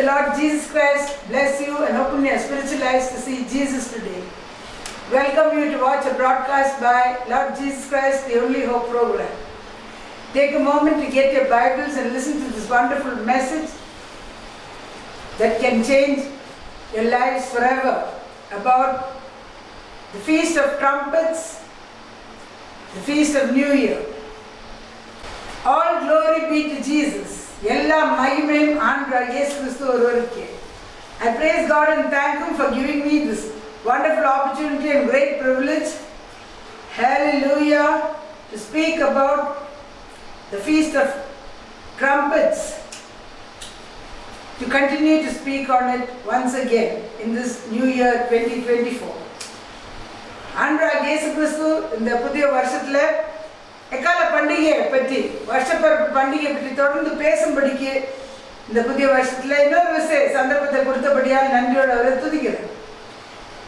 the Lord Jesus Christ bless you and open your spiritual eyes to see Jesus today. Welcome you to watch a broadcast by Lord Jesus Christ, the Only Hope program. Take a moment to get your Bibles and listen to this wonderful message that can change your lives forever about the Feast of Trumpets, the Feast of New Year. All glory be to Jesus. எல்லா மகிமையும் ஆண்டவர் இயேசு கிறிஸ்து ஒருவருக்கே. I praise God and thank Him for giving me this wonderful opportunity and great privilege, hallelujah, to speak about the Feast of Trumpets, to continue to speak on it once again in this new year 2024. ஆண்டவர் இயேசு கிறிஸ்து இந்த புதிய வருஷத்துல எக்கால பண்டிகையை பற்றி, வருஷப்பிறப்பு பண்டிகை பற்றி தொடர்ந்து பேசும்படிக்கு இந்த புதிய வருஷத்துல இன்னொரு சந்தர்ப்பத்தை கொடுத்தபடியால் நன்றியோடு அவரை துதிக்கிறேன்.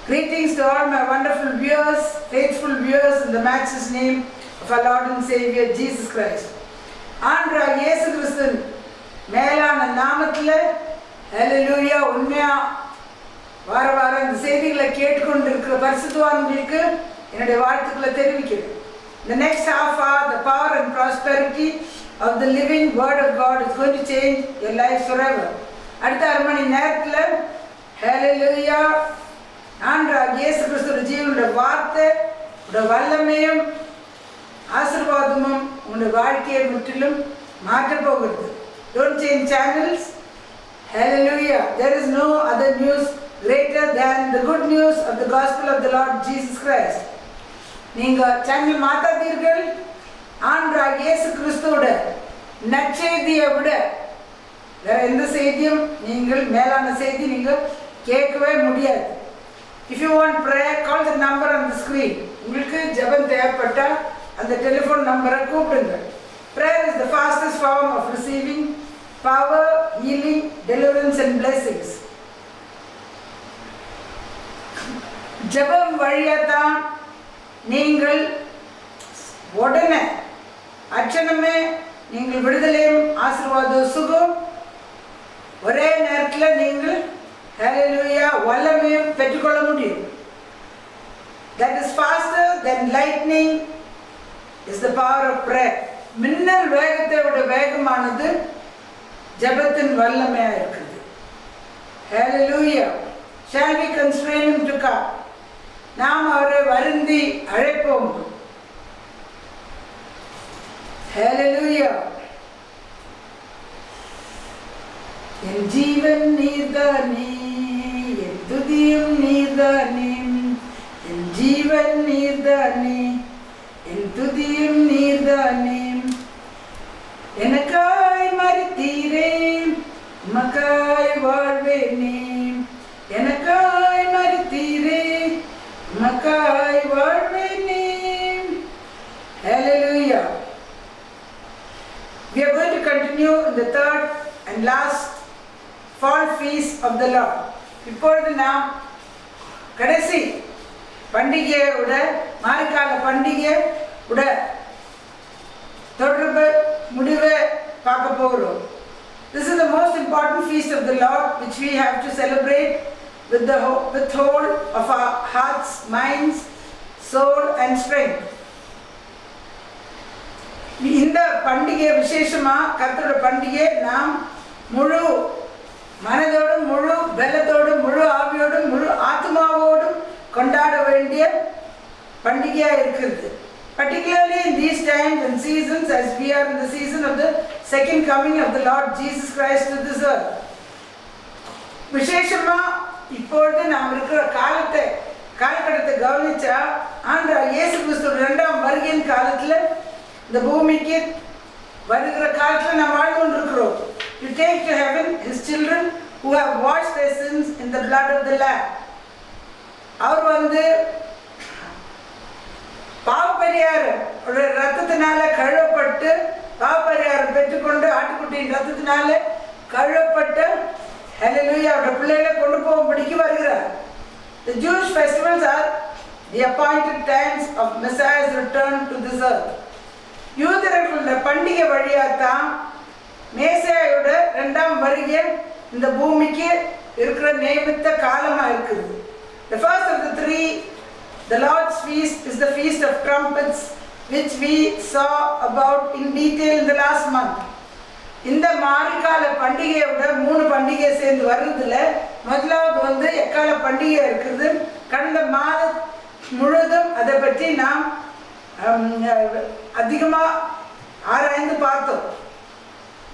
Greetings to all my wonderful viewers, faithful viewers in the matchless name of our Lord and Savior Jesus Christ. ஆண்டவர் இயேசு கிறிஸ்துவின் மேலான நாமத்துல ஹல்லேலூயா. உண்மையா வார இந்த செய்திகளை கேட்டுக்கொண்டிருக்கிற பரிசுத்தவான்களுக்கு என்னுடைய வாழ்த்துக்களை தெரிவிக்கிறேன். The next half hour, the power and prosperity of the living Word of God is going to change your lives forever. அடுத்த அரை மணி நேரத்தில் ஹல்லேலூயா ஆண்டவர் இயேசு கிறிஸ்துவின் ஜீவனுடைய வார்த்தை வல்லமையும் ஆசீர்வாதமும் உங்களுடைய வாழ்க்கையை முற்றிலும் மாற்றப் போகிறது. Don't change channels. Hallelujah. There is no other news greater than the good news of the gospel of the Lord Jesus Christ. நீங்கள் சேனல் மாற்றாதீர்கள். ஆண்டவர் இயேசு கிறிஸ்துவோட நற்செய்தியை விட வேற எந்த செய்தியும் நீங்கள் மேலான செய்தி நீங்கள் கேட்கவே முடியாது. If you want prayer, call the number on the screen. உங்களுக்கு ஜெபம் தேவைப்பட்டால் அந்த டெலிஃபோன் நம்பரை கூப்பிடுங்க. Prayer is the fastest form of receiving power, healing, deliverance and blessings. ஜெபம் வழியாக தான் நீங்கள் உடனே அச்சனமே நீங்கள் விடுதலையும் ஆசீர்வாதம் சுகம் ஒரே நேரத்தில் நீங்கள் ஹல்லேலூயா வல்லமையும் பெற்றுக்கொள்ள முடியும். That is faster than lightning is the power of prayer. மின்னல் வேகத்தை விட வேகமானது ஜெபத்தின் வல்லமையா இருக்குது. Hallelujah. Shall we constrain him to come? நாம் அவரை வருந்தி அழைப்போம். Hallelujah. என் ஜீவன் நீர்தானே, என் துதியும் நீர்தானே, என் ஜீவன் நீர்தானே, என் துதியும் நீர்தானே. எனக்காய் மரித்தீரே, உமக்காய் வாழ்வேனே. எனக்காய் மரித்தீரே, உமக்காய் வாழ்வேனே. Hallelujah. We are going to continue in the third and last fall feast of the Lord. இப்பொழுது நாம் கடைசி பண்டிகையோட மாரிக்கால பண்டிகையோட தொடர்பு முடிவை பார்க்க போகிறோம். This is the most important feast of the Lord which we have to celebrate with the whole of our hearts, minds, soul and strength. இந்த பண்டிகை விசேஷமா கர்த்தருடைய பண்டிகை நாம் முழு மனதோடும் முழு பலத்தோடும் முழு ஆவியோடும் முழு ஆத்மாவோடும் கொண்டாட வேண்டிய பண்டிகையா இருக்கிறது. Particularly in these times and seasons, as we are in the season of the second coming of the Lord Jesus Christ to this earth. விசேஷமா இப்பொழுது நாம் இருக்கிற காலகட்டத்தை கவனிச்சா ஆண்டவர் இயேசு கிறிஸ்து இரண்டாம் வருகையின் காலத்துல இந்த பூமிக்கு வருகிற காலத்துல நாம் வாழ்ந்து கொண்டிருக்கிறோம். To take to heaven his children who have washed their sins in the blood of the Lamb. அவர் பாவபரிகாரம் ரத்தத்தினால கழுவப்பட்டு பாவபரிகாரம் பெற்றுக்கொண்டு ஆட்டுக்குட்டியின் ரத்தத்தினால கழுவப்பட்டு ஹல்லேலூயா அவருடைய பிள்ளைகளை கொண்டு போகும்படிக்கு வருகிறார். The Jewish festivals are the appointed times of Messiah's return to this earth. யூதர்களுடைய பண்டிகை வழியாக தான் மேசியாயோட இரண்டாம் வருகை இந்த பூமிக்கு இருக்கிற நியமித்த காலமாக இருக்குது. The first of the three, the Lord's feast, is the Feast of Trumpets, which we saw about in detail in the last month. இந்த மாரிக்கால பண்டிகையோட 3 பண்டிகை சேர்ந்து வருதுல முதலாவது எக்கால பண்டிகை இருக்குது. கடந்த மாதம் முழுவதும் அதை பற்றி நாம் அதிகமாக ஆராய்ந்து பார்த்தோம்.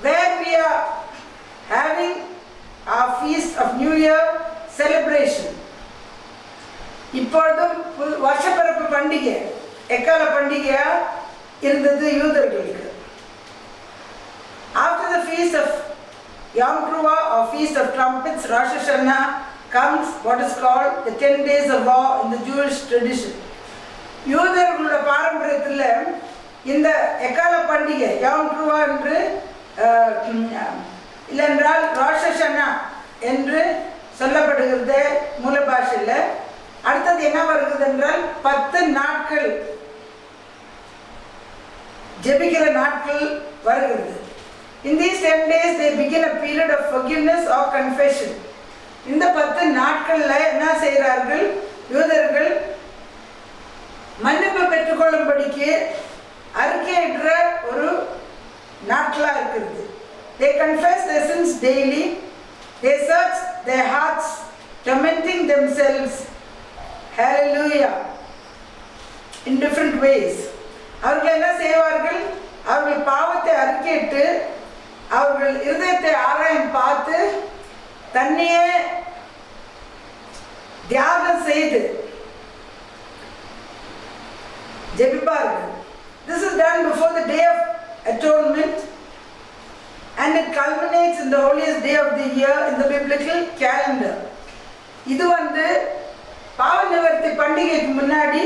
Where we are having our feast of New Year celebration. இப்பொழுதும் வருஷப்பிறப்பு பண்டிகை எக்கால பண்டிகையா இருந்தது யூதர்களுக்கு. After the feast of Yom Teruah or Feast of Trumpets, Rosh Hashanah comes what is called the 10 days of awe in the Jewish tradition. யூதர்களோட பாரம்பரியத்தில் இந்த எக்கால பண்டிகை யாம் ட்ரூவா என்று இல்லைன்றால் ரோஷ் ஹஷனா என்று சொல்லப்படுகிறது மூல பாஷையில். அடுத்தது என்ன வருகிறது என்றால் 10 நாட்கள் ஜெபிக்கிற நாட்கள் வருகிறது. In these 10 days they begin a period of forgiveness or confession. இந்த 10 நாட்களில் என்ன செய்கிறார்கள்? யூதர்கள் மன்னிப்பு பெற்றுக்கொள்ளும்படிக்கு அறிக்கையிடுற ஒரு நாட்களாக இருக்கிறது. They confess their sins daily. They search their hearts, tormenting themselves. Hallelujah. In different ways. அவர்கள் என்ன செய்வார்கள்? அவர்கள் பாவத்தை அறிக்கையிட்டு அவர்கள் இருதயத்தை ஆராய்ந்து பார்த்து தன்னையே தியாகம் செய்து ஜெபிப்பார்கள். This is done before the day of atonement and it culminates in the holiest day of the year in the biblical calendar. இது பாவ நிவர்த்தி பண்டிகைக்கு முன்னாடி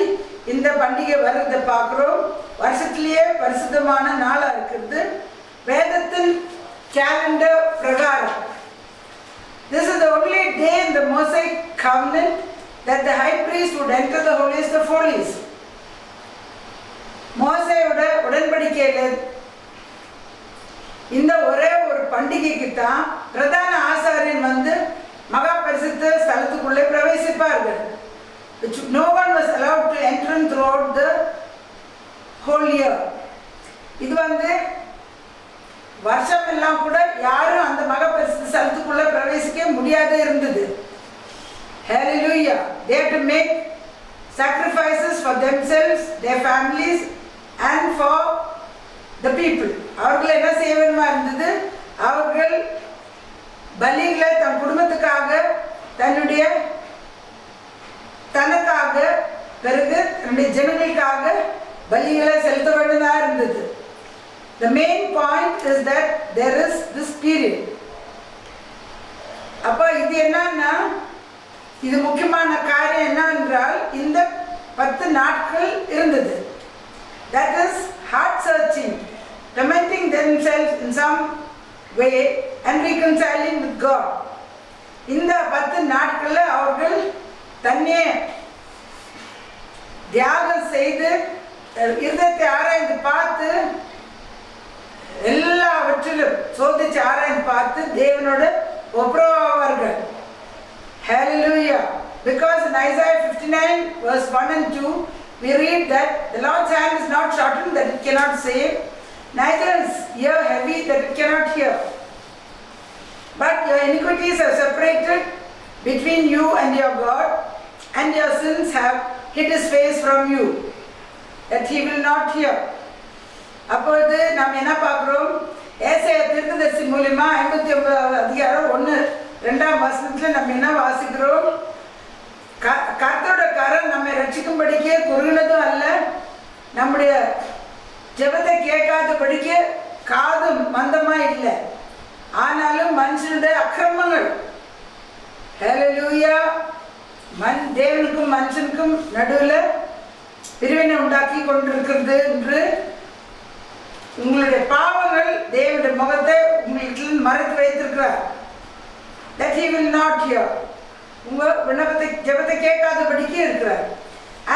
இந்த பண்டிகை வர்றதை பார்க்குறோம். வருஷத்திலேயே பரிசுத்தமான நாளாக இருக்கிறது வேதத்தின் கேலண்டர் பிரகாரம். This is the only day in the Mosaic covenant that the high priest would enter the holiest of holies. மோசேயோட உடன்படிக்கையில் இந்த ஒரே ஒரு பண்டிகைக்கு தான் பிரதான ஆசாரியன் மகா பரிசுத்த ஸ்தலத்துக்குள்ளே பிரவேசிப்பார்கள். No one was allowed to enter throughout the whole year. இது வருஷம் எல்லாம் கூட யாரும் அந்த மகா பரிசுத்த ஸ்தலத்துக்குள்ளே பிரவேசிக்க முடியாத இருந்தது. Hallelujah. They had to make sacrifices for themselves, their families and for the people. அவர்கள் என்ன செய்ய வேண்டுமா இருந்தது? அவர்கள் பலிகளை தன் குடும்பத்துக்காக தனக்காக பிறகு தன்னுடைய ஜனங்களுக்காக பலிகளை செலுத்த வேண்டியதாக இருந்தது. The main point is that there is this period. அப்போ இது என்னன்னா இது முக்கியமான காரியம் என்னவென்றால் இந்த 10 நாட்கள் இருந்தது. That is heart searching, tormenting themselves in some way and reconciling with God. இந்த 10 நாட்களில் அவர்கள் தன்னை தியாகம் செய்து இருதயத்தை ஆராய்ந்து பார்த்து எல்லாவற்றிலும் சோதிச்சு ஆராய்ந்து பார்த்து தேவனோட ஒப்புரவாவார்கள். Hallelujah. Because in Isaiah 59 verse 1 and 2 we read that the Lord's hand is not shortened that it cannot save, neither is ear heavy that it cannot hear. But your iniquities have separated between you and your God, and your sins have hid his face from you, that he will not hear. அப்பொழுது நாம் என்ன பார்க்குறோம்? ஏசாயா தீர்க்கதரிசி மூலமா 59 அதிகாரம் 1-2 வசனத்தில் நம்ம என்ன வாசிக்கிறோம்? கர்த்தரோட கரம் நம்மை ரட்சிக்கும்படிக்கு குறுகினதும் அல்ல, நம்முடைய ஜெபத்தை கேட்காதபடிக்கு காதும் மந்தமாக இல்லை, ஆனாலும் மனுஷனுடைய அக்கிரமங்கள் ஹல்லேலூயா தேவனுக்கும் மனுஷனுக்கும் நடுவில் பிரிவினை உண்டாக்கி கொண்டிருக்கிறது என்று உங்களுடைய பாவங்கள் தேவனுடைய முகத்தை உங்களுக்கு மறைத்து வைத்திருக்கிறார். That he will not hear. உங்கள் விண்ணப்பத்தை ஜெபத்தை கேட்காதபடிக்கு இருக்கிறார்.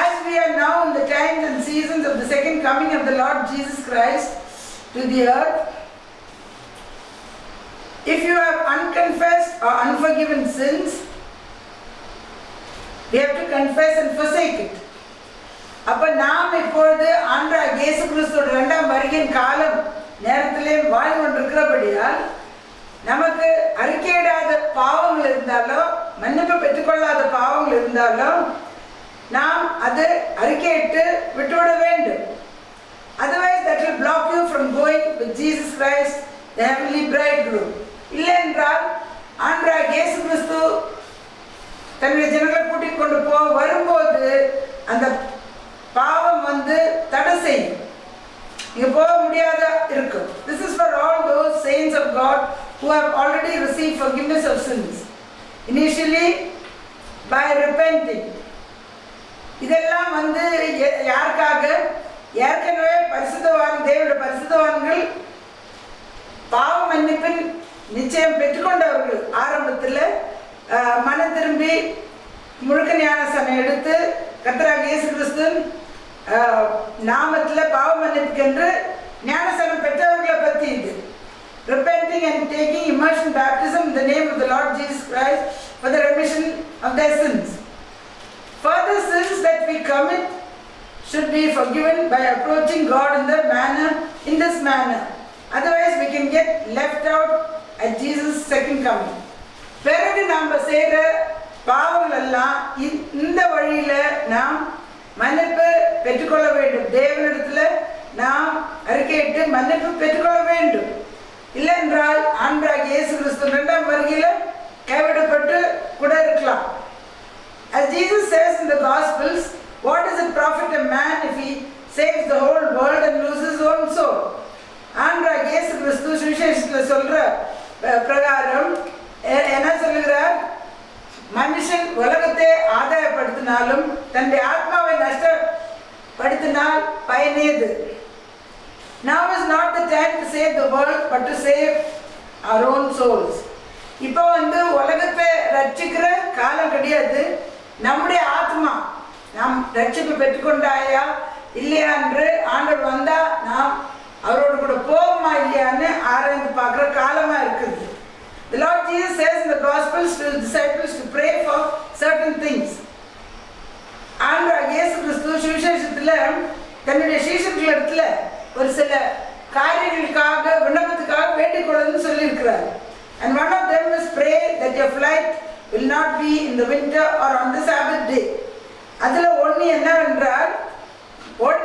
As we are now in the times and seasons of the second coming of the Lord Jesus Christ to the earth, If you have unconfessed or unforgiven sins, we have to confess and forsake it. அப்ப நாம் இப்பொழுது ஆண்டவராகிய இயேசு கிறிஸ்துவோட இரண்டாம் வருகையின் காலம் நேரத்திலே வாழ்ந்து கொண்டிருக்கிறபடியால் நமக்கு அறிக்கையிடாத பாவங்கள் இருந்தாலோ மன்னிப்பு பெற்றுக்கொள்ளாத பாவங்கள் இருந்தாலோ நாம் அது அறிக்கையிட்டு விட்டுவிட வேண்டும். Otherwise that will block you from going with Jesus Christ, the heavenly bridegroom. இல்லை என்றால் ஆண்டவராகிய இயேசு கிறிஸ்து தன்னுடைய ஜனங்களை கூட்டிக் கொண்டு வரும்போது அந்த பாவம் வந்து தடை செய்யும், இங்க போக முடியாத இருக்கும். This is for all those saints of God who have already received forgiveness of sins, initially by repenting. இதெல்லாம் வந்து யாருக்காக? ஏற்கனவே பரிசுத்தவான் தேவனுடைய பரிசுத்தவான்கள் பாவ மன்னிப்பின் நிச்சயம் பெற்றுக்கொண்டவர்கள் ஆரம்பத்தில் மனம் திரும்பி முழுக்க ஞானஸ்நானம் எடுத்து கர்த்தராகிய இயேசு கிறிஸ்துவின் நாமத்தில் பாவ மன்னிப்புக்கென்று ஞானஸ்நானம் பெற்றவர்களை பற்றி இது. Repenting and taking immersion baptism in the name of the Lord Jesus Christ for the remission of their sins. Further sins that we commit should be forgiven by approaching God in this manner. Otherwise we can get left out at Jesus' second coming. பிறகு நாம் செய்கிற பாவங்கள் எல்லாம் இந்த வழியில நாம் மன்னிப்பு பெற்றுக்கொள்ள வேண்டும். தேவனிடத்துல நாம் அறிக்கையிட்டு மன்னிப்பு பெற்றுக்கொள்ள வேண்டும். இல்லை என்றால் ஆண்டவராகிய இயேசு கிறிஸ்து இரண்டாம் வருகையில கைவிடப்பட்டு கூட இருக்கலாம். As Jesus says in the Gospels, what does it profit a man if he saves the whole world and loses his own soul? ஆண்டவராகிய இயேசு கிறிஸ்து சுவிசேஷத்துல சொல்ற பிரகாரம் என்ன சொல்லுகிறார்? மனுஷன் உலகத்தை ஆதாயப்படுத்தினாலும் தன்னுடைய ஆத்மாவை நஷ்டப்படுத்தினால் பயனேது? Now is not the time to save the world but to save our own souls. இப்போ வந்து உலகத்தை ரட்சிக்கிற காலம் கிடையாது. நம்முடைய ஆத்மா நாம் ரட்சிப்பு பெற்றுக்கொண்டாயா இல்லையா என்று ஆண்டவர் வந்தா நாம் அவரோடு கூட போகுமா இல்லையான்னு ஆராய்ந்து பார்க்குற காலமா இருக்குது. The Lord Jesus says in the Gospels to his disciples to pray for certain things. ஆண்டவராகிய இயேசு கிறிஸ்து சுவிசேஷத்துல தன்னுடைய சீஷர்களிடத்துல ஒரு சில காரியங்களுக்காக விண்ணப்பத்துக்காக வேண்டிக் கொள்ளுன்னு சொல்லியிருக்கிறார். And one of them is pray that your flight will not be in the winter or on the Sabbath day. அதுல ஒண்ணு என்னவென்றால்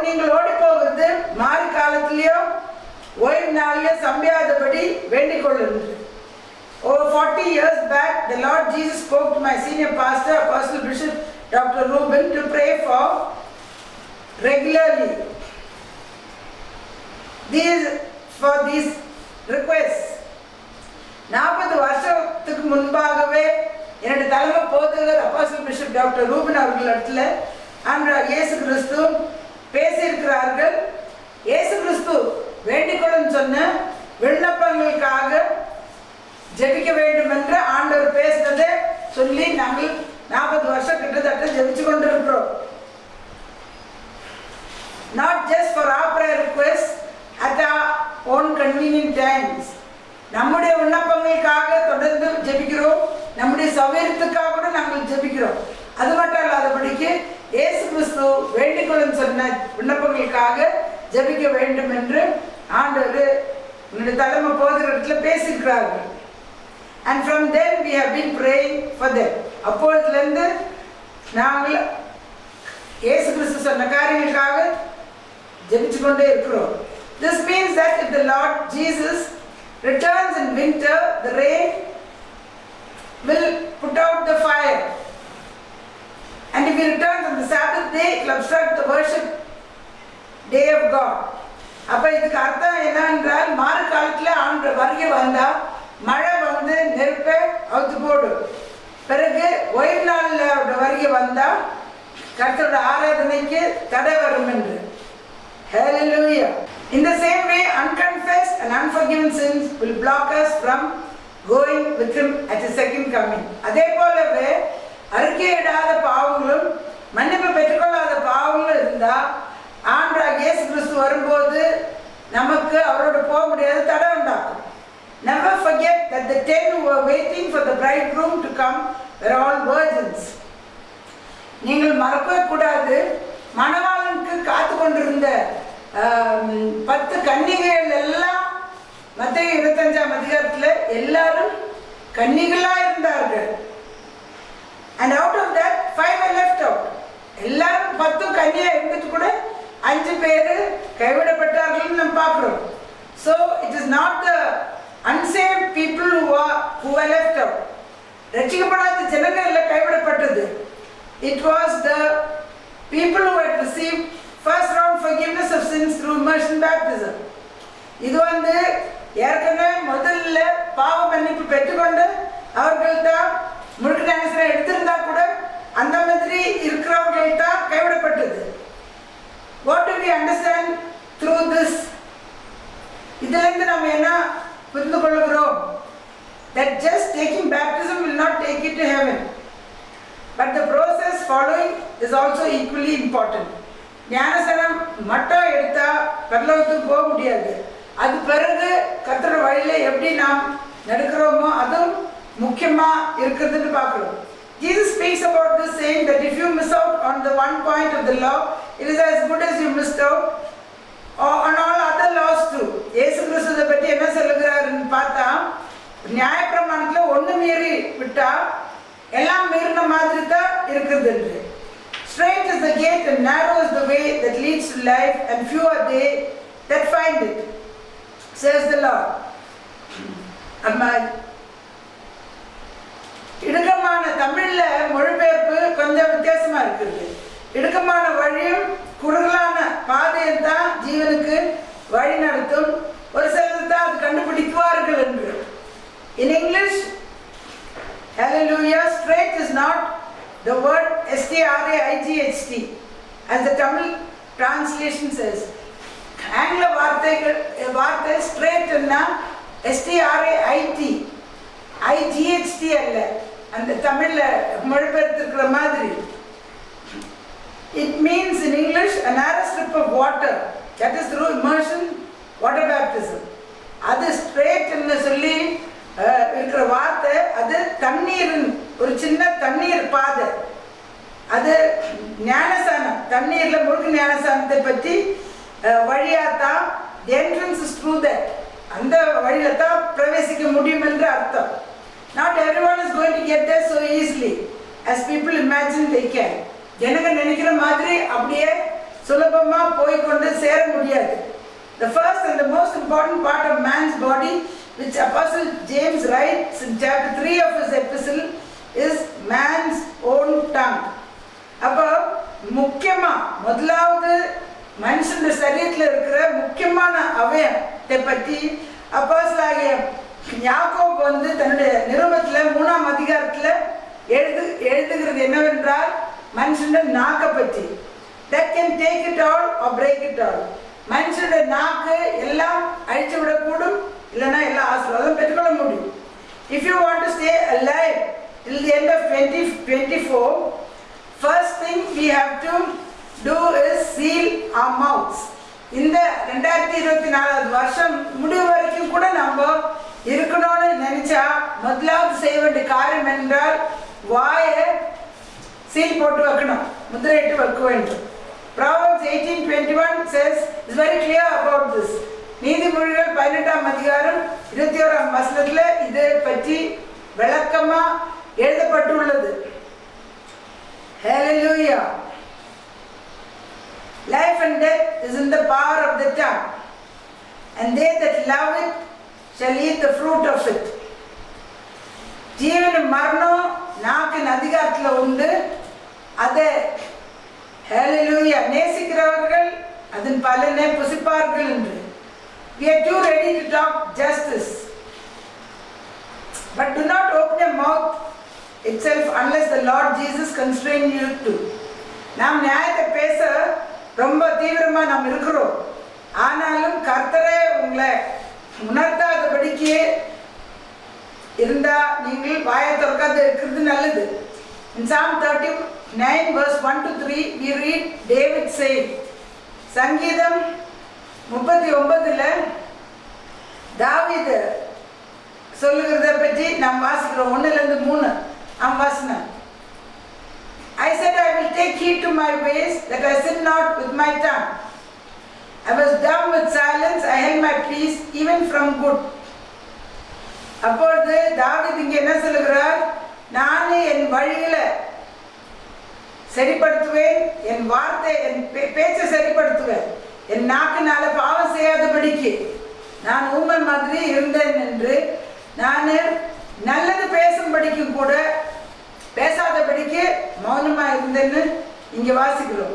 நீங்கள் ஓடி போகிறது மாறி காலத்திலேயோ ஓய்வு நாளிலே சம்பியாதபடி வேண்டிக் கொள்ளுங்கள். Over 40 years back, the Lord Jesus spoke to my senior pastor, Apostle Bishop Dr. Reuben, to pray for regularly. For these requests. 40 வருஷத்துக்கு முன்பாகவே என்னுடைய தலைமை போதகர் அப்பாஸ்டல் பிஷப் டாக்டர் ரூபன் அவர்களிடத்துல ஆண்டவராகிய இயேசு கிறிஸ்து பேசியிருக்கிறார்கள். இயேசு கிறிஸ்து வேண்டிக்கொள்ளுன்னு சொன்ன விண்ணப்பங்களுக்காக ஜெபிக்க வேண்டும் என்று ஆண்டவர் பேசினதை சொல்லி நாங்கள் 40 வருஷம் கிட்டத்தட்ட ஜெபிச்சு கொண்டிருக்கிறோம். Not just for our prayer requests at our own convenient times. நம்முடைய விண்ணப்பங்களுக்காக தொடர்ந்து ஜெபிக்கிறோம், நம்முடைய சௌகரியத்துக்காக கூட நாங்கள் ஜெபிக்கிறோம். அது மட்டும் இல்லாதபடிக்கு இயேசு கிறிஸ்து வேண்டிக்கொள்ளும் சொன்ன விண்ணப்பங்களுக்காக ஜெபிக்க வேண்டும் என்று ஆண்டவர் என்னுடைய தலைமை போகிற இடத்துல பேசியிருக்கிறார்கள். And from then we have been praying for them. அப்பொழுதுலேருந்து நாங்கள் இயேசு கிறிஸ்து சொன்ன காரியங்களுக்காக ஜெபிச்சு கொண்டே இருக்கிறோம். This means that if the Lord Jesus returns in winter, the rain will put out the fire. And if he returns on the Sabbath day, it will obstruct the worship day of God. அப்ப இதுக்கு அர்த்தம் என்னவென்றால் மாறு காலத்துல ஆண்டு வருகை வந்தா மழை வந்து நெருப்பை அவுத்து போடும். பிறகு ஓய்வு நாளில் வருகை வந்தா கர்த்தரோட ஆராதனைக்கு தடை வரும் என்று. Hallelujah. In the same way, unconfessed and unforgiven sins will block us from going with him at his second coming. அதே போலவே அறிக்கையிடாத பாவங்களும் மன்னிப்பு பெற்றுக்கொள்ளாத பாவங்களும் இருந்தா ஆண்டவராகிய இயேசு கிறிஸ்து வரும்போது நமக்கு அவரோட போக முடியாத தடை உண்டாக்கும். Never forget that the 10 who were waiting for the bridegroom to come were all virgins. நீங்கள் மறக்கவே கூடாது, மணவாளனுக்கு காத்து கொண்டிருந்த 10 கன்னிகைகள் எல்லாம் மத்தேயு 25ஆம் அதிகாரத்தில் எல்லாரும் கன்னிகளா இருந்தார்கள். And out of that 5 were left out. எல்லாரும் 10 கன்னியா இருந்துட்டு கூட 5 பேர் கைவிடப்பட்டார்கள் நாம் பார்க்கிறோம். So it is not the unsaved people who were left out. ரட்சிக்கப்படாத ஜனங்கள் கைவிடப்பட்டது. It was the people who had received first round forgiveness of sins through immersion baptism. இது ஏற்கனவே முதல்ல பாவ மன்னிப்பு பெற்றுக்கொண்டு அவர்கள் தான் முழுக்க ஞானஸ்நானம் எடுத்திருந்தா கூட அந்த மாதிரி இருக்கிறவர்கள் தான் கைவிடப்பட்டது. What do we understand through this? இதிலிருந்து நாம் என்ன புரிந்து கொள்கிறோம்? That just taking baptism will not take you to heaven, but the process following is also equally important. ஞானஸ்நானம் மட்டும் எடுத்தா பரலோகத்துக்கு போக முடியாது. அது பிறகு கர்த்தருடைய வழியில எப்படி நாம் நடக்கிறோமோ அதுவும் முக்கியமா இருக்குதுன்னு பார்க்கிறோம். Jesus speaks about this, saying that if you miss out on the one point of the law, it is as good as you missed out on all other laws too. இயேசு கிறிஸ்துவை பற்றி என்ன சொல்லுகிறாருன்னு பார்த்தா, நியாயப்பிரமாணத்தில் ஒன்று மீறி விட்டா எல்லாம் மீறின மாதிரி தான் இருக்குது என்று. Straight is the gate and narrow is the way that leads to life, and few are they that find it, says the Lord. இடுக்கமான தமிழ்ல மொழிபெயர்ப்பு கொஞ்சம் வித்தியாசமா இருக்குது. இடுக்கமான வழியும் குறுகலான பாதையில் தான் ஜீவனுக்கு வழி நடத்தும், ஒரு சிலர் தான் அது கண்டுபிடிக்குவார்கள் என்று. In English, hallelujah, straight is not the word straight as the Tamil translation says. ஆங்கில வார்த்தை straight ன்னா strait IGHT அல்ல, அந்த தமிழ்ல மொழிபெயர்த்திருக்கிற மாதிரி. It means in English a narrow strip of water, that is through immersion water baptism. அது straight ன்னு சொல்லி இருக்கிற வார்த்தை அது தண்ணீரின் ஒரு சின்ன தண்ணீர் பாதை. அது ஞானஸ்நானம், தண்ணீர்ல முழுக்க ஞானஸ்நானத்தை பற்றி வழியாத்தான் entrance is through that, அந்த வழியில தான் பிரவேசிக்க முடியும் என்று அர்த்தம். Not everyone is going to get there so easily as people imagine they can. ஜனங்க நினைக்கிற மாதிரி அப்படியே சுலபமா போய் கொண்டு சேர முடியாது. The first and the most important part of man's body, which Apostle James writes in chapter 3 of his epistle, is man's own tongue. அப்போ முக்கியமா முதலாவது மனுஷன் சரீரத்தில் இருக்கிற முக்கியமான அவயத்தை பற்றி அப்போஸ்தலனாகிய யாக்கோபு தன்னுடைய நிருபத்தில் 3ஆம் அதிகாரத்தில் எழுதுகிறது என்னவென்றால் மனுஷனுடைய நாக்கை பற்றி. That can take it all or break it all. மனுஷனுடைய நாக்கு எல்லாம் அழிச்சு விடக்கூடும், இல்லைன்னா எல்லாம் ஆசீர்வாதம் பெற்றுக்கொள்ள முடியும். If you want to stay alive till the end of 2024, first thing we have to do is seal our mouths. இந்த 2024 வருஷம் முடிவு வரைக்கும் கூட நம்ம இருக்கணும்னு நினைச்சா முதலாவது செய்ய வேண்டிய காரியம் என்றால் வாயை சீல் போட்டு வைக்கணும், முத்திரையிட்டு வைக்க வேண்டும். Proverbs 18:21 says is very clear about this. நீதிமொழிகள் 18ஆம் அதிகாரம் 21ஆம் வசனத்துல இதை பற்றி விளக்கமா எழுதப்பட்டுள்ளது. Hallelujah. Life and death is in the power of the tongue, and they that love it shall eat the fruit of it. ஜீவனும் மரணம் நாக்கின் அதிகாரத்தில் உண்டு. அதை ஹalleluya நேசிக்கிறவர்கள் அதன் பலனை புசிப்பார்கள் என்று. We are too ready to talk justice, but do not open your mouth itself unless the Lord Jesus constrain you to. நாம் நியாயத்தை பேச ரொம்ப தீவிரமா நாம் இருக்கிறோம், ஆனாலும் கர்த்தரே உங்களை உணர்த்தாதபடிக்கு இருந்தா நீங்கள் வாயை திறக்காது இருக்கிறது நல்லது. In Psalm 39 verse 1 to 3 we read David saying, சங்கீதம் 39ல தாவீது சொல்லுகிறத பற்றி நாம் வாசிக்கிறோம். 1-3 வாசனம். I said, I will take heed to my ways, that I sin not with my tongue. I was dumb with silence, I held my peace, even from good. அப்பொழுது தாவீது இங்கே என்ன சொல்லுகிறார்? நானே என் வழிகளை சரிப்படுத்துவேன், என் வார்த்தை, என் பேச்சை சரிப்படுத்துவேன், என் நாக்கினால பாவம் செய்யாதபடிக்கு நான் ஊமை மாதிரி இருந்தேன் என்று, நான் நல்லது பேசும்படிக்கும் கூட பேசாதபடிக்கு மௌனமாக இருந்தேன்னு இங்கே வாசிக்கிறோம்.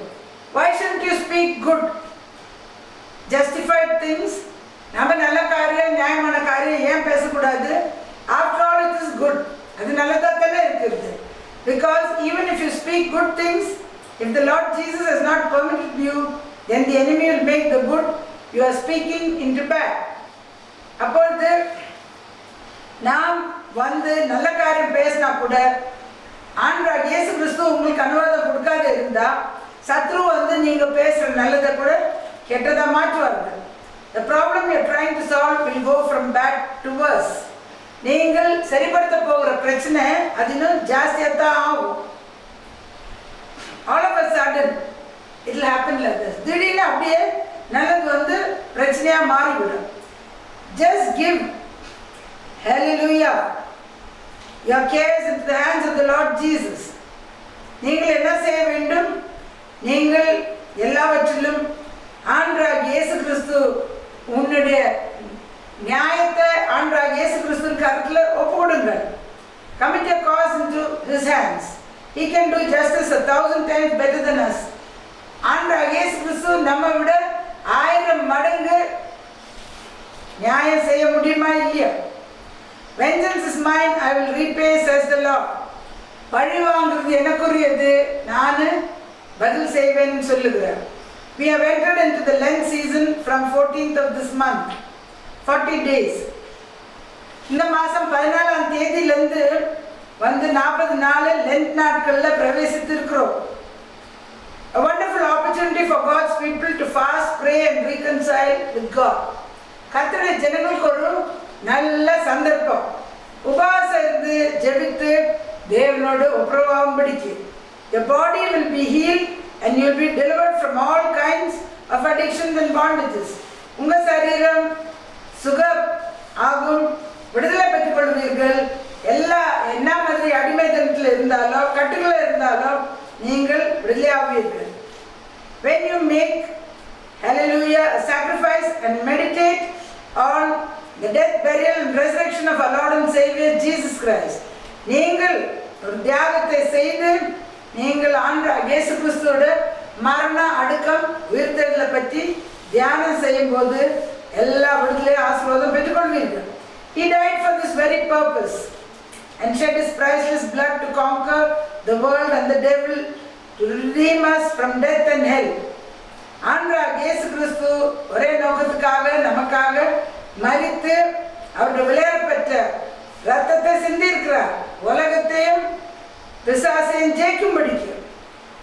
Why shouldn't you speak good, justified things? நம்ம நல்ல காரியம், நியாயமான காரியம் ஏன் பேசக்கூடாது? After all, it is good. அது நல்லதாக தானே இருக்குது. Because even if you speak good things, if the Lord Jesus has not permitted you, then the enemy will make the good you are speaking into bad. அப்பொழுது நாம் நல்ல காரியம் பேசினா கூட ஆண்டவர் இயேசு கிறிஸ்து உங்களுக்கு அனுவாதம் கொடுக்காத இருந்தா சத்ரு நீங்க பேசுற நல்லதை கூட கெட்டதா மாற்றுவார்கள். The problem you are trying to solve will go from bad to worse. நீங்கள் சரிப்படுத்த போகிற பிரச்சனை அது இன்னும் ஜாஸ்தியாத்தான் ஆகும். All of a sudden it will happen like this. திடீர்னு அப்படியே நல்லது பிரச்சனையா மாறிவிடும். Just give, hallelujah, your cares into the hands of the Lord Jesus. நீங்கள் என்ன செய்ய வேண்டும்? நீங்கள் எல்லாவற்றிலும் ஆண்டவர் இயேசு கிறிஸ்து உன்னுடைய நியாயத்தை ஆண்டவர் இயேசு கிறிஸ்துவின் கரத்தில் ஒப்புக்கொடுங்கள். Commit your cause into his hands. He can do justice 1,000 times better than us. ஆண்டவர் இயேசு கிறிஸ்து நம்மை விட 1000 மடங்கு நியாயம் செய்ய முடியுமா இல்லையா? Vengeance is mine, I will repay, says the Lord. பழி வாங்குறது எனக்குரியது, நான் பதில் செய்வேன்னு சொல்லுகிறார். We have entered into the Lent season from 14th of this month, 40 days. இந்த மாதம் 14ஆம் தேதியிலிருந்து 40 நாள் லென்ட் நாட்களில் பிரவேசித்திருக்கிறோம். A wonderful opportunity for God's people to fast, pray and reconcile with God. கர்த்தருடைய ஜனங்களுக்கு ஒரு நல்ல சந்தர்ப்பம். உபவாசம் இருந்து ஜெபித்து தேவனோடு ஒப்புரவாகும்படிக்கு. Your body will be healed and you will be delivered from all kinds of addictions and bondages. உங்க சரீரம் சுகம் ஆகும், விடுதலை பெற்றுக் கொள்வீர்கள். எல்லா என்ன மாதிரி அடிமைத்தனத்தில் இருந்தாலோ கட்டுகளில் இருந்தாலோ நீங்கள் விடுதலை ஆவீர்கள். When you make, hallelujah, a sacrifice and meditate on the death, burial and resurrection of our Lord and Savior Jesus Christ, நீங்கள் ஒரு தியாகத்தை செய்து நீங்கள் ஆண்டவர் இயேசு கிறிஸ்துவோட மரண அடக்கம் உயிர்த்தெழுதலை பற்றி தியானம் செய்யும் போது எல்லா விடுதலை ஆசீர்வாதம் பெற்றுக்கொள்வீர்கள். He died for this very purpose and shed his priceless blood to conquer the world and the devil, to redeem us from death and hell. ஆண்டவர் இயேசு கிறிஸ்து ஒரே நோக்கத்துக்காக நமக்காக மரித்து அவருடைய விலையேறப்பெற்ற ரத்தத்தை சிந்தியிருக்கிறார். உலகத்தையும் பிசாசையும் ஜெயிக்கும்படிக்கு,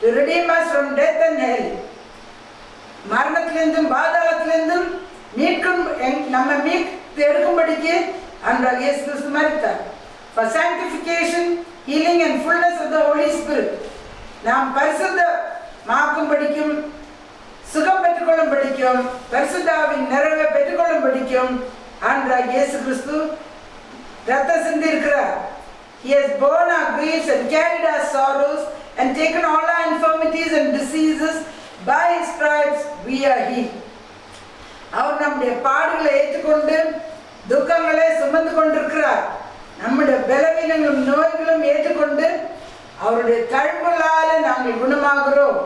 to redeem us from death and hell, மரணத்திலிருந்தும் பாதாளத்திலிருந்தும் நம்ம மீட்டு எடுக்கும்படிக்கு ஆண்டவர் இயேசு கிறிஸ்து மரித்தார். For sanctification, healing and fullness of the Holy Spirit, நாம் பரிசுத்தமாக்கும்படிக்கும் சுகம் பெற்றுக்கொள்ளும்படிக்கும் பரிசுத்தாவின் நிறைவை பெற்றுக்கொள்ளும்படிக்கும் ஆண்டவர் இயேசு கிறிஸ்து ரத்தம் சிந்தியிருக்கிறார். He has borne our griefs and carried our sorrows and taken all our infirmities and diseases. By his stripes we are healed. அவர் நம்முடைய பாடுகளை ஏற்றுக்கொண்டு துக்கங்களை சுமந்து கொண்டிருக்கிறார். நம்முடைய பலவீனங்களும் நோய்களும் ஏற்றுக்கொண்டு அவருடைய தழும்புகளால் நாங்கள் குணமாகிறோம்.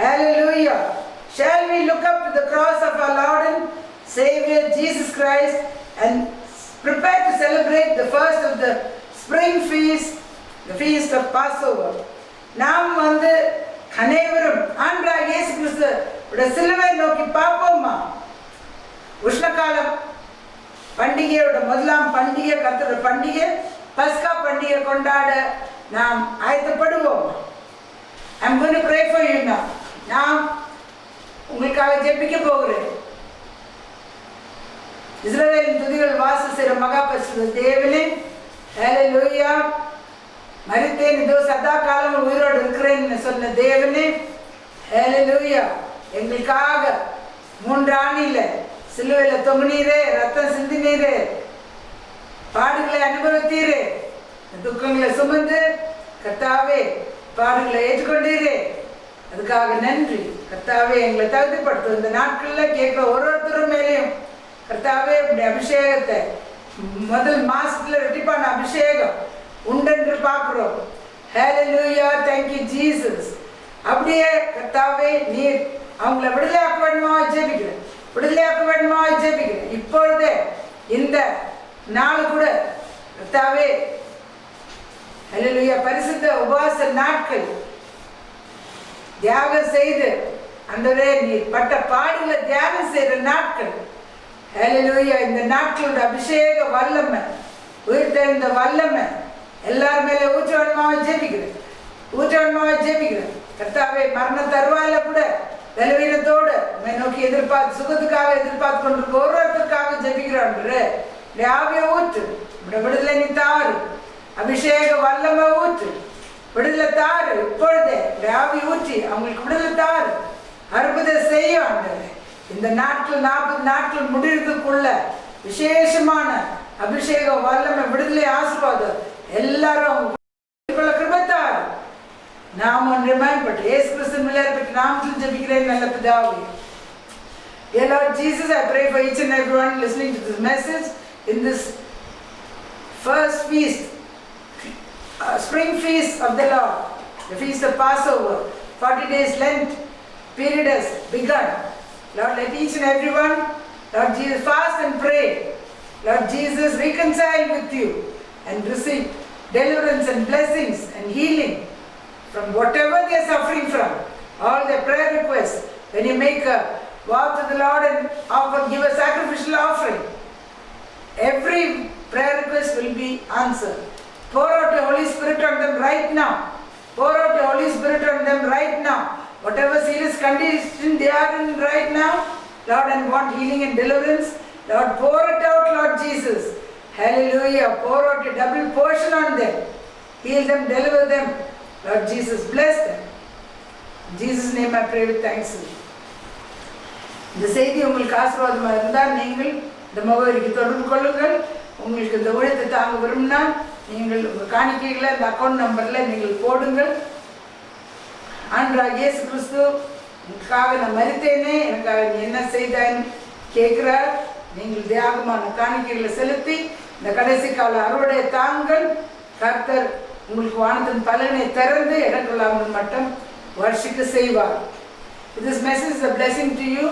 Hallelujah. Shall we look up to the cross of our Lord and Savior Jesus Christ and prepare to celebrate the first of the spring feast, the feast of Passover? நாம் அனைவரும் ஆண்டவர் இயேசு கிறிஸ்துவோட சிலுவை நோக்கி பார்ப்போமா? உஷ்ணகாலம் பண்டிகையோட முதலாம் பண்டிகை, கர்த்தரோட பண்டிகை, பஸ்கா பண்டிகை கொண்டாட நாம் ஆயத்தப்படுவோம். I'm going to pray for you now. நான் உங்களுக்காக ஜெபிக்க போகிறேன். இஸ்ரவேலின் துதிகள் வாசம் செய்கிற மகா பரிசுத்த தேவனே, ஹல்லேலூயா. மரித்தேன், இதோ சதா காலம் உயிரோடு இருக்கிறேன்னு சொன்ன தேவனே, ஹல்லேலூயா. எங்களுக்காக 3 ஆணியில சிலுவையில் தொங்குனீரே, ரத்தம் சிந்தினீரே, பாடுகளை அனுபவித்தீரே, துக்கங்களை சுமந்து கர்த்தாவே பாடுகளை ஏற்றுக்கொண்டீரே, அதுக்காக நன்றி கர்த்தாவே. எங்களை தகுதிப்படுத்தும் இந்த நாட்களில் கேட்குற ஒருத்தரும் மேலேயும் கர்த்தாவே இப்படி அபிஷேகத்தை முதல் மாசத்துல ரெட்டிப்பான அபிஷேகம் உண்டென்று பார்க்குறோம். ஹல்லேலூயா, தேங்க் யூ ஜீசஸ். அப்படியே கர்த்தாவே நீர் அவங்கள விடுதலையாக்க வேண்டுமா ஜெபிக்கிறேன், விடுதலையாக்க வேண்டுமா ஜெபிக்கிறேன். இப்பொழுதே இந்த நாள் கூட கர்த்தாவே ஹல்லேலூயா பரிசுத்த உபவாச நாட்கள் தியாகம் செய்து அன்றே நீ பட்ட பாடுகளை தியாகம் செய்கிற நாட்கள். ஹல்லேலூயா, இந்த நாட்களோட அபிஷேக வல்லமை, உயிர்த்தெழுந்த வல்லமை எல்லார் மேலே ஊற்றவன்மாவை ஜெபிக்கிறேன், ஊற்றவன்மாவை ஜெபிக்கிறேன். கர்த்தாவே மரண தருவாயில கூட பலவீனத்தோடு நோக்கி எதிர்பார்த்து சுகத்துக்காக எதிர்பார்த்து கொண்டிருக்க ஒருவருக்காக ஜெபிக்கிறான். ஆவிய ஊற்று, விடுதலை நீ தாரு, அபிஷேக வல்லமை ஊற்று, விடுதலை தாரு. இப்பொழுதே ஆவி ஊற்றி அவங்களுக்கு விடுதலை தாரு, அற்புதம் செய்யும் ஆண்டவரே. இந்த நாட்கள் 40 நாட்கள் முடிவுக்குள்ள விசேஷமான அபிஷேக வல்லமை விடுதலை ஆசீர்வாதம் எல்லாரும் கிருபத்தார் நாம ரிமைண்ட் இயேசு கிறிஸ்துவின் விளையாட்டு நாமத்தில் ஜெபிக்கிறேன் நல்ல பிதாவே. Dear Lord Jesus, I pray for each and everyone listening to this message in this first feast, spring feast of the Lord, the feast of Passover. 40 days Lent period has begun. Lord, let each and everyone, Lord Jesus, fast and pray. Lord Jesus, reconcile with you and receive deliverance and blessings and healing from whatever they are suffering from. All their prayer requests, when you make a vow to the Lord and offer, give a sacrificial offering, every prayer request will be answered. Pour out the Holy Spirit on them right now. Pour out the Holy Spirit on them right now. Whatever serious condition they are in right now, Lord, and want healing and deliverance, Lord, pour it out, Lord Jesus. Hallelujah. Pour out a double portion on them. Heal them, deliver them. Lord Jesus, bless them. In Jesus' name I pray with thanksgiving. இந்த செய்தி உங்களுக்கு ஆசீர்வாதமாக இருந்தால் நீங்கள் இந்த முகவரிக்கு தொடர்பு கொள்ளுங்கள். உங்களுக்கு இந்த ஊழியத்தை தாங்க விரும்பினா நீங்கள் உங்கள் காணிக்கைகளை இந்த அக்கௌண்ட் நம்பரில் நீங்கள் போடுங்கள். ஆண்டவராகிய இயேசு கிறிஸ்து உங்களுக்காக நான் மரித்தேனே, எனக்காக நீ என்ன செய்தான்னு கேட்குறார். நீங்கள் தியாகமான காணிக்கைகளை செலுத்தி இந்த கடைசி கால அறுவடை தாங்கள். கர்த்தர் உங்களுக்கு வானத்தின் பலனை திறந்து இடங்கொள்ளாமல் மட்டும் வருஷிக்க செய்வார். If this message is a blessing to you,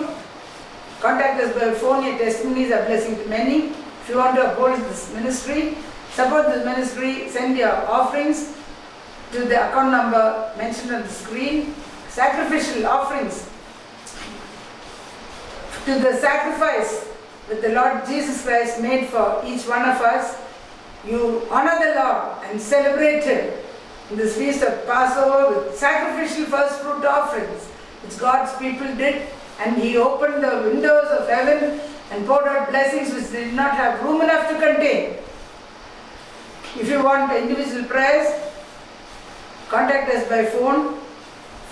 contact us by phone. Your testimonies are blessing to many. If you want to uphold this ministry, support this ministry, send your offerings to the account number mentioned on the screen. Sacrificial offerings to the sacrifice that the Lord Jesus Christ made for each one of us. You honor the Lord and celebrate Him in this feast of Passover with sacrificial first fruit offerings, which God's people did, and He opened the windows of heaven and poured out blessings which they did not have room enough to contain. If you want individual prayers, contact us by phone.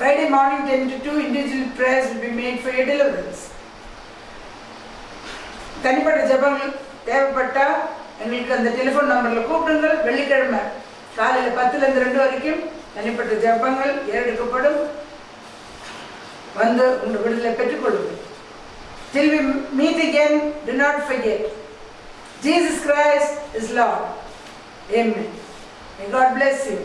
Friday morning 10 to 2, individual prayers will be made for your deliverance. தனிப்பட்ட ஜெபங்கள் தேவைப்பட்டால் எங்களுக்கு அந்த telephone நம்பரில் கூப்பிடுங்கள். வெள்ளிக்கிழமை காலையில் 10லேருந்து 2 வரைக்கும் தனிப்பட்ட ஜெபங்கள் ஏறெடுக்கப்படும். வந்து உங்கள் விடுதலை பெற்றுக்கொள்ளுங்கள். Till we meet again, do not forget, Jesus Christ is Lord. Amen. May God bless you.